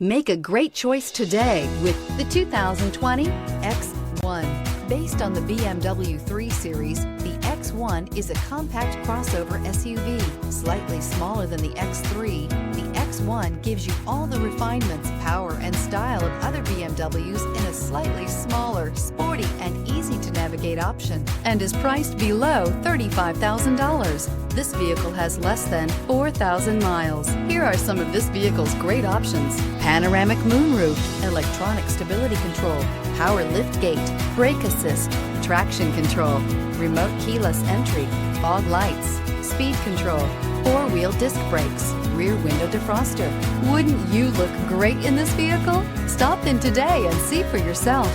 Make a great choice today with the 2020 X1. Based on the BMW 3 Series, the X1 is a compact crossover SUV. Slightly smaller than the X3, the X1 gives you all the refinements, power, and style of other BMWs in a slightly smaller, sporty, and easy-to-navigate option, and is priced below $35,000. This vehicle has less than 4,000 miles. Here are some of this vehicle's great options: panoramic moonroof, electronic stability control, power liftgate, brake assist, traction control, remote keyless entry, fog lights, speed control, four-wheel disc brakes, rear window defroster. Wouldn't you look great in this vehicle? Stop in today and see for yourself.